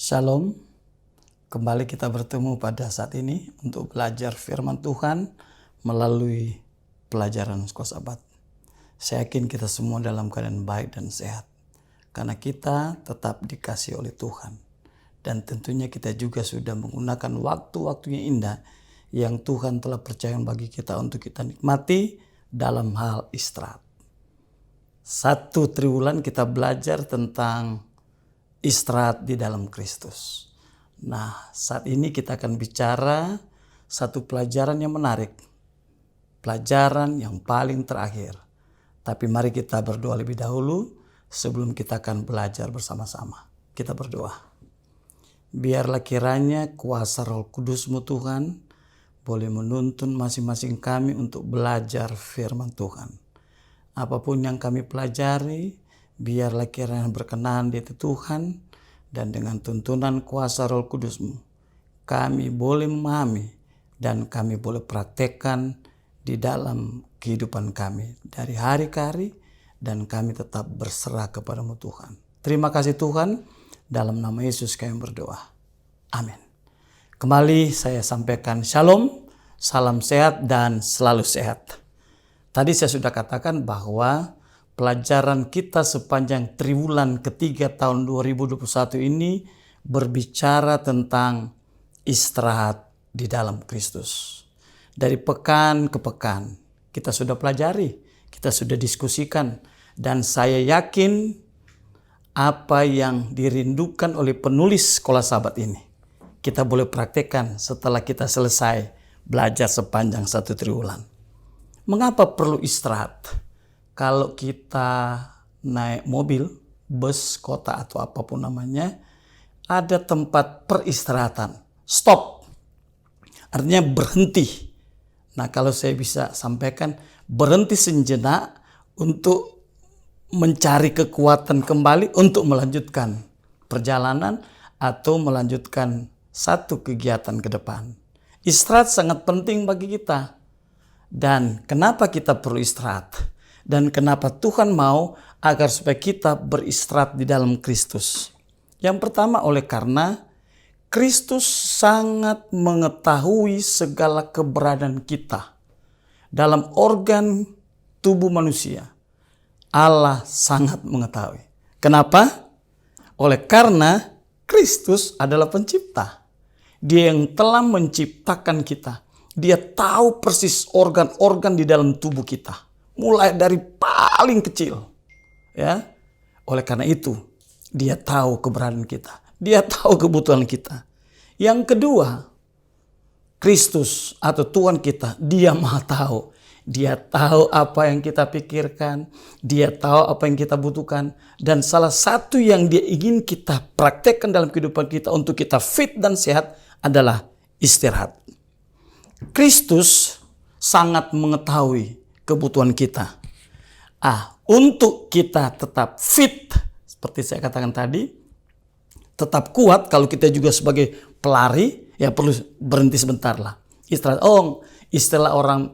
Shalom, kembali kita bertemu pada saat ini untuk belajar firman Tuhan melalui pelajaran Kosabat. Saya yakin kita semua dalam keadaan baik dan sehat, karena kita tetap dikasih oleh Tuhan. Dan tentunya kita juga sudah menggunakan waktu-waktunya indah yang Tuhan telah percayakan bagi kita untuk kita nikmati dalam hal istirahat. 1 triwulan kita belajar tentang istirahat di dalam Kristus. Nah, saat ini kita akan bicara satu pelajaran yang menarik. Pelajaran yang paling terakhir. Tapi mari kita berdoa lebih dahulu sebelum kita akan belajar bersama-sama. Kita berdoa. Biarlah kiranya kuasa Roh Kudus-Mu Tuhan boleh menuntun masing-masing kami untuk belajar firman Tuhan. Apapun yang kami pelajari, biarlah kiranya berkenan di hati Tuhan, dan dengan tuntunan kuasa Roh Kudus-Mu, kami boleh memahami dan kami boleh praktekkan di dalam kehidupan kami dari hari ke hari, dan kami tetap berserah kepada-Mu Tuhan. Terima kasih Tuhan, dalam nama Yesus kami berdoa. Amin. Kembali saya sampaikan shalom, salam sehat dan selalu sehat. Tadi saya sudah katakan bahwa pelajaran kita sepanjang triwulan ketiga tahun 2021 ini berbicara tentang istirahat di dalam Kristus. Dari pekan ke pekan kita sudah pelajari, kita sudah diskusikan, dan saya yakin apa yang dirindukan oleh penulis Kosabat ini kita boleh praktekkan setelah kita selesai belajar sepanjang 1 triwulan. Mengapa perlu istirahat? Kalau kita naik mobil, bus, kota atau apapun namanya, ada tempat peristirahatan. Stop. Artinya berhenti. Nah, kalau saya bisa sampaikan, berhenti sejenak untuk mencari kekuatan kembali untuk melanjutkan perjalanan atau melanjutkan satu kegiatan ke depan. Istirahat sangat penting bagi kita. Dan kenapa kita perlu istirahat? Dan kenapa Tuhan mau agar supaya kita beristirahat di dalam Kristus? Yang pertama oleh karena Kristus sangat mengetahui segala keberadaan kita. Dalam organ tubuh manusia, Allah sangat mengetahui. Kenapa? Oleh karena Kristus adalah pencipta. Dia yang telah menciptakan kita. Dia tahu persis organ-organ di dalam tubuh kita. Mulai dari paling kecil, ya. Oleh karena itu, dia tahu keberadaan kita. Dia tahu kebutuhan kita. Yang kedua, Kristus atau Tuhan kita, dia maha tahu. Dia tahu apa yang kita pikirkan. Dia tahu apa yang kita butuhkan. Dan salah satu yang dia ingin kita praktekkan dalam kehidupan kita untuk kita fit dan sehat adalah istirahat. Kristus sangat mengetahui kebutuhan kita. Untuk kita tetap fit, seperti saya katakan tadi, tetap kuat, kalau kita juga sebagai pelari, ya perlu berhenti sebentar lah. Istirahat.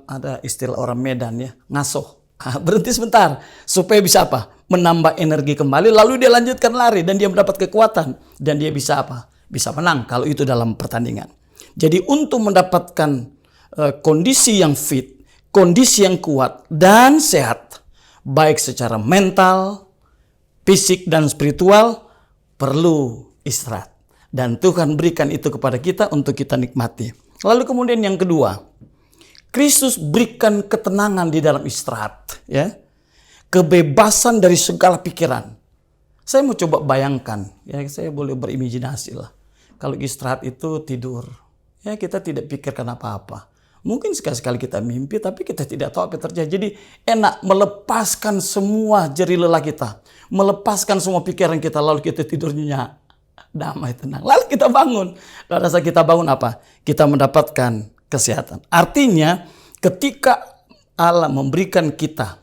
Ada istilah orang Medan ya, ngasoh. Berhenti sebentar, supaya bisa apa? Menambah energi kembali, lalu dia lanjutkan lari, dan dia mendapat kekuatan. Dan dia bisa apa? Bisa menang, kalau itu dalam pertandingan. Jadi untuk mendapatkan kondisi yang fit, kondisi yang kuat dan sehat, baik secara mental, fisik dan spiritual, perlu istirahat. Dan Tuhan berikan itu kepada kita untuk kita nikmati. Lalu kemudian yang kedua, Kristus berikan ketenangan di dalam istirahat, ya. Kebebasan dari segala pikiran. Saya mau coba bayangkan, ya, saya boleh berimajinasi lah. Kalau istirahat itu tidur, ya kita tidak pikirkan apa-apa. Mungkin sekali-sekali kita mimpi, tapi kita tidak tahu apa yang terjadi. Jadi enak melepaskan semua jerih lelah kita. Melepaskan semua pikiran kita, lalu kita tidurnya damai, tenang. Lalu kita bangun. Lalu saat kita bangun apa? Kita mendapatkan kesehatan. Artinya ketika Allah memberikan kita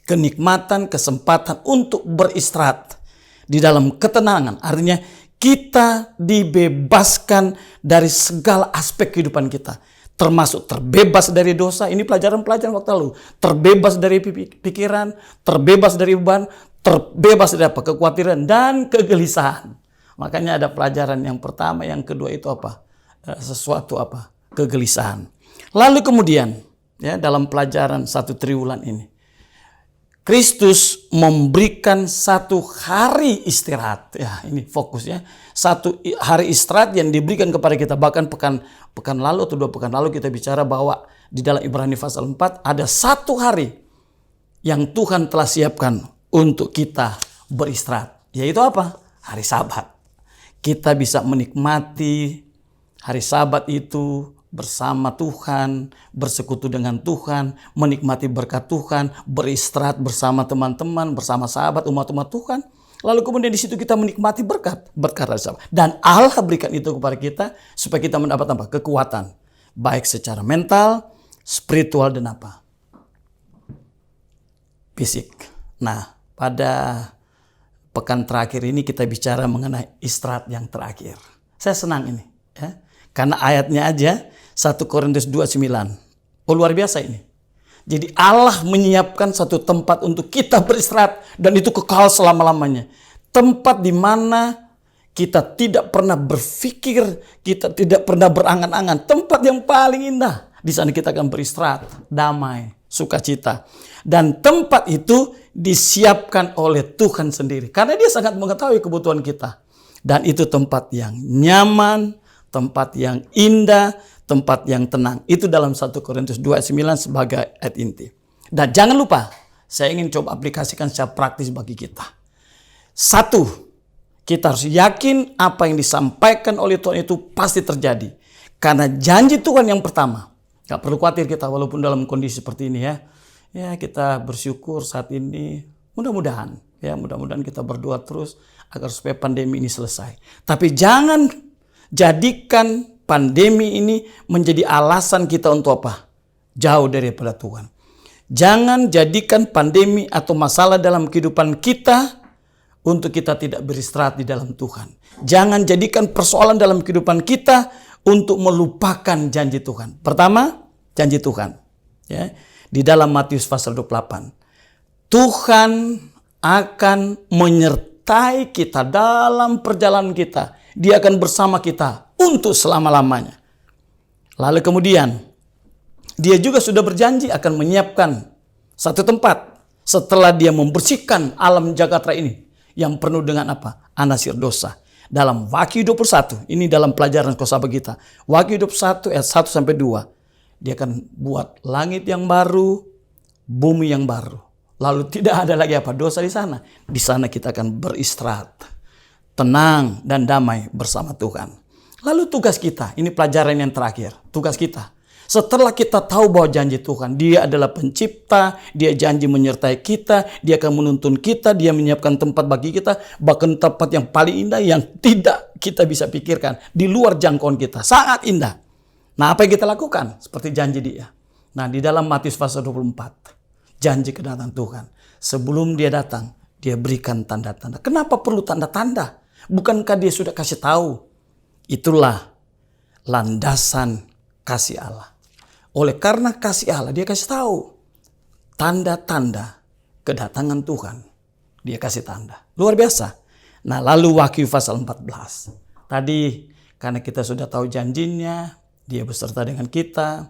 kenikmatan, kesempatan untuk beristirahat di dalam ketenangan. Artinya kita dibebaskan dari segala aspek kehidupan kita. Termasuk terbebas dari dosa. Ini pelajaran-pelajaran waktu lalu. Terbebas dari pikiran, terbebas dari beban, terbebas dari kekhawatiran dan kegelisahan. Makanya ada pelajaran yang pertama, yang kedua itu apa? Sesuatu apa? Kegelisahan. Lalu kemudian ya dalam pelajaran 1 triwulan ini, Kristus memberikan 1 hari istirahat. Ya, ini fokusnya. 1 hari istirahat yang diberikan kepada kita. Bahkan pekan lalu atau 2 pekan lalu kita bicara bahwa di dalam Ibrani pasal 4 ada 1 hari yang Tuhan telah siapkan untuk kita beristirahat. Yaitu apa? Hari Sabat. Kita bisa menikmati hari Sabat itu bersama Tuhan, bersekutu dengan Tuhan, menikmati berkat Tuhan, beristirahat bersama teman-teman, bersama sahabat, umat-umat Tuhan. Lalu kemudian di situ kita menikmati berkat hari Sabat. Dan Allah berikan itu kepada kita supaya kita mendapat apa? Kekuatan. Baik secara mental, spiritual, dan apa? Fisik. Nah, pada pekan terakhir ini kita bicara mengenai istirahat yang terakhir. Saya senang ini. Ya. Karena ayatnya aja 1 Korintus 2:9. Oh, luar biasa ini. Jadi Allah menyiapkan 1 tempat untuk kita beristirahat. Dan itu kekal selama-lamanya. Tempat di mana kita tidak pernah berpikir, kita tidak pernah berangan-angan. Tempat yang paling indah. Di sana kita akan beristirahat, damai, sukacita. Dan tempat itu disiapkan oleh Tuhan sendiri. Karena Dia sangat mengetahui kebutuhan kita. Dan itu tempat yang nyaman, tempat yang indah, tempat yang tenang. Itu dalam 1 Korintus 2:9 sebagai ayat inti. Dan jangan lupa, saya ingin coba aplikasikan secara praktis bagi kita. 1, kita harus yakin apa yang disampaikan oleh Tuhan itu pasti terjadi. Karena janji Tuhan yang pertama. Gak perlu khawatir kita walaupun dalam kondisi seperti ini ya. Ya, kita bersyukur saat ini. Mudah-mudahan kita berdoa terus agar supaya pandemi ini selesai. Tapi jangan jadikan pandemi ini menjadi alasan kita untuk apa? Jauh daripada Tuhan. Jangan jadikan pandemi atau masalah dalam kehidupan kita untuk kita tidak beristirahat di dalam Tuhan. Jangan jadikan persoalan dalam kehidupan kita untuk melupakan janji Tuhan. Pertama, janji Tuhan. Ya, di dalam Matius pasal 28. Tuhan akan menyertai kita dalam perjalanan kita. Dia akan bersama kita untuk selama-lamanya. Lalu kemudian, Dia juga sudah berjanji akan menyiapkan 1 tempat setelah Dia membersihkan alam jagat raya ini yang penuh dengan apa? Anasir dosa. Dalam Wahyu 21, ini dalam pelajaran Kosabat kita. Wahyu 21 ayat 1 sampai 2. Dia akan buat langit yang baru, bumi yang baru. Lalu tidak ada lagi apa? Dosa di sana. Di sana kita akan beristirahat, tenang dan damai bersama Tuhan. Lalu tugas kita, ini pelajaran yang terakhir. Tugas kita, setelah kita tahu bahwa janji Tuhan, Dia adalah pencipta, Dia janji menyertai kita, Dia akan menuntun kita, Dia menyiapkan tempat bagi kita, bahkan tempat yang paling indah yang tidak kita bisa pikirkan, di luar jangkauan kita, sangat indah. Nah, apa yang kita lakukan? Seperti janji Dia. Nah, di dalam Matius pasal 24, janji kedatangan Tuhan. Sebelum Dia datang, Dia berikan tanda-tanda. Kenapa perlu tanda-tanda? Bukankah Dia sudah kasih tahu? Itulah landasan kasih Allah. Oleh karena kasih Allah, Dia kasih tahu tanda-tanda kedatangan Tuhan. Dia kasih tanda. Luar biasa. Nah, lalu Wahyu pasal 14. Tadi karena kita sudah tahu janjinya, Dia beserta dengan kita.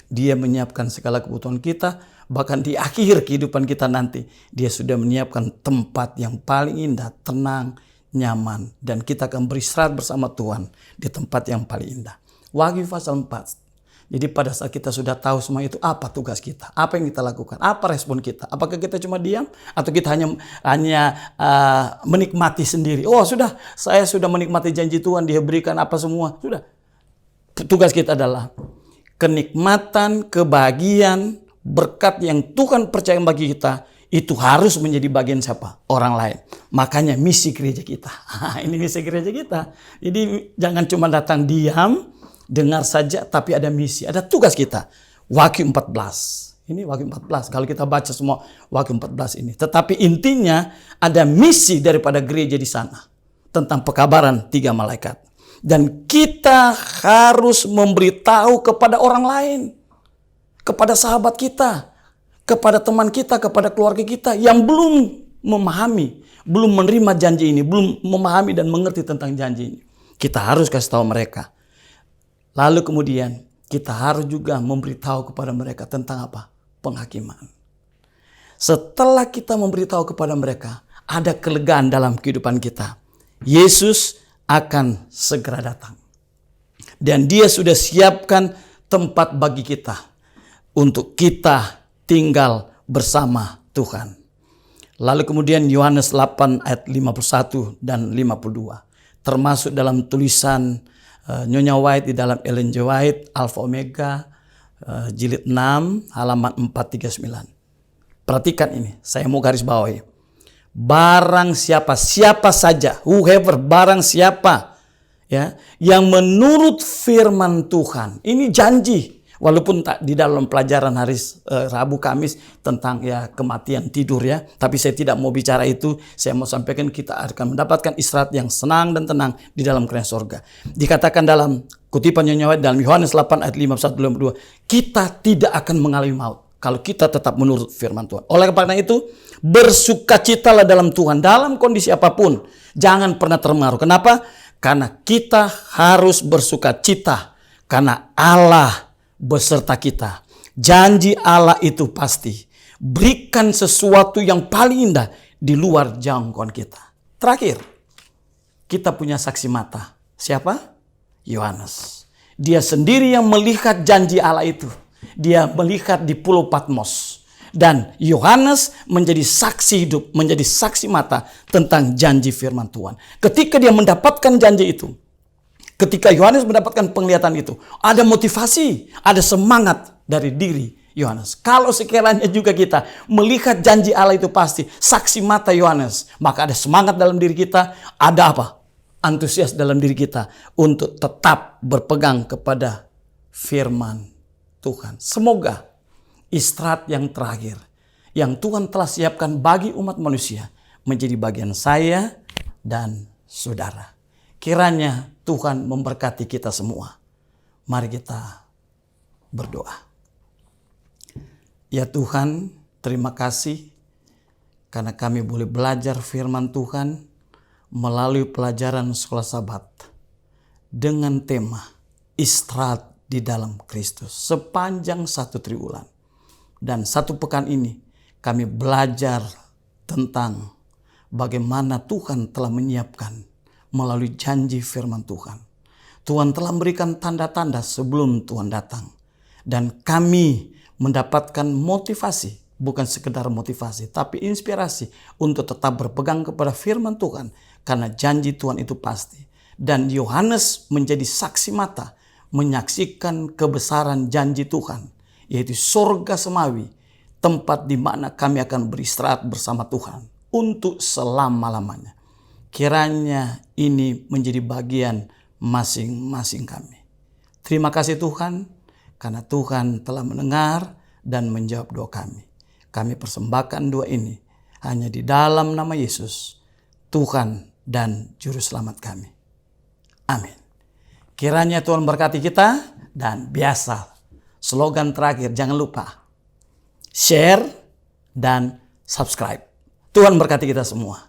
Dia menyiapkan segala kebutuhan kita. Bahkan di akhir kehidupan kita nanti, Dia sudah menyiapkan tempat yang paling indah, tenang, nyaman. Dan kita akan beristirahat bersama Tuhan di tempat yang paling indah. Wahyu pasal 4. Jadi pada saat kita sudah tahu semua itu, apa tugas kita? Apa yang kita lakukan? Apa respon kita? Apakah kita cuma diam? Atau kita hanya menikmati sendiri? Oh sudah, saya sudah menikmati janji Tuhan, Dia berikan apa semua. Sudah. Tugas kita adalah kenikmatan, kebahagiaan, berkat yang Tuhan percaya bagi kita, itu harus menjadi bagian siapa? Orang lain. Makanya misi gereja kita. Ini misi gereja kita. Jadi jangan cuma datang diam, dengar saja, tapi ada misi, ada tugas kita. Wahyu 14. Ini Wahyu 14. Kalau kita baca semua Wahyu 14 ini. Tetapi intinya ada misi daripada gereja di sana. Tentang pekabaran 3 malaikat. Dan kita harus memberitahu kepada orang lain. Kepada sahabat kita. Kepada teman kita, kepada keluarga kita. Yang belum memahami, belum menerima janji ini, belum memahami dan mengerti tentang janji ini. Kita harus kasih tahu mereka. Lalu kemudian kita harus juga memberitahu kepada mereka tentang apa? Penghakiman. Setelah kita memberitahu kepada mereka, ada kelegaan dalam kehidupan kita. Yesus akan segera datang. Dan dia sudah siapkan tempat bagi kita untuk kita tinggal bersama Tuhan. Lalu kemudian Yohanes 8 ayat 51 dan 52. Termasuk dalam tulisan Nyonya White di dalam Ellen G. White, Alpha Omega, jilid 6, halaman 439. Perhatikan ini, saya mau garis bawahi. Barang siapa saja, whoever, barang siapa, ya, yang menurut firman Tuhan, ini janji. Walaupun tak di dalam pelajaran hari Rabu Kamis tentang ya kematian tidur ya, tapi saya tidak mau bicara itu. Saya mau sampaikan kita akan mendapatkan istirahat yang senang dan tenang di dalam kerajaan sorga. Dikatakan dalam kutipan Nyonya White dalam Yohanes 8 ayat 51-52, kita tidak akan mengalami maut kalau kita tetap menurut firman Tuhan. Oleh karena itu, bersukacitalah dalam Tuhan dalam kondisi apapun. Jangan pernah terpengaruh. Kenapa? Karena kita harus bersukacita karena Allah beserta kita. Janji Allah itu pasti. Berikan sesuatu yang paling indah di luar jangkauan kita. Terakhir, kita punya saksi mata. Siapa? Yohanes. Dia sendiri yang melihat janji Allah itu. Dia melihat di Pulau Patmos. Dan Yohanes menjadi saksi hidup, menjadi saksi mata tentang janji firman Tuhan. Ketika dia mendapatkan janji itu, ketika Yohanes mendapatkan penglihatan itu, ada motivasi, ada semangat dari diri Yohanes. Kalau sekiranya juga kita melihat janji Allah itu pasti, saksi mata Yohanes, maka ada semangat dalam diri kita, ada apa? Antusias dalam diri kita untuk tetap berpegang kepada firman Tuhan. Semoga istirahat yang terakhir yang Tuhan telah siapkan bagi umat manusia menjadi bagian saya dan saudara. Kiranya Tuhan memberkati kita semua. Mari kita berdoa. Ya Tuhan, terima kasih karena kami boleh belajar firman Tuhan melalui pelajaran sekolah Sabat dengan tema istirahat di dalam Kristus sepanjang 1 triwulan. Dan 1 pekan ini kami belajar tentang bagaimana Tuhan telah menyiapkan melalui janji firman Tuhan. Tuhan telah memberikan tanda-tanda sebelum Tuhan datang. Dan kami mendapatkan motivasi, bukan sekedar motivasi, tapi inspirasi untuk tetap berpegang kepada firman Tuhan. Karena janji Tuhan itu pasti. Dan Yohanes menjadi saksi mata, menyaksikan kebesaran janji Tuhan, yaitu surga semawi, tempat di mana kami akan beristirahat bersama Tuhan untuk selama-lamanya. Kiranya ini menjadi bagian masing-masing kami. Terima kasih Tuhan, karena Tuhan telah mendengar dan menjawab doa kami. Kami persembahkan doa ini hanya di dalam nama Yesus, Tuhan dan Juru Selamat kami. Amin. Kiranya Tuhan berkati kita, dan biasa slogan terakhir, jangan lupa share dan subscribe. Tuhan berkati kita semua.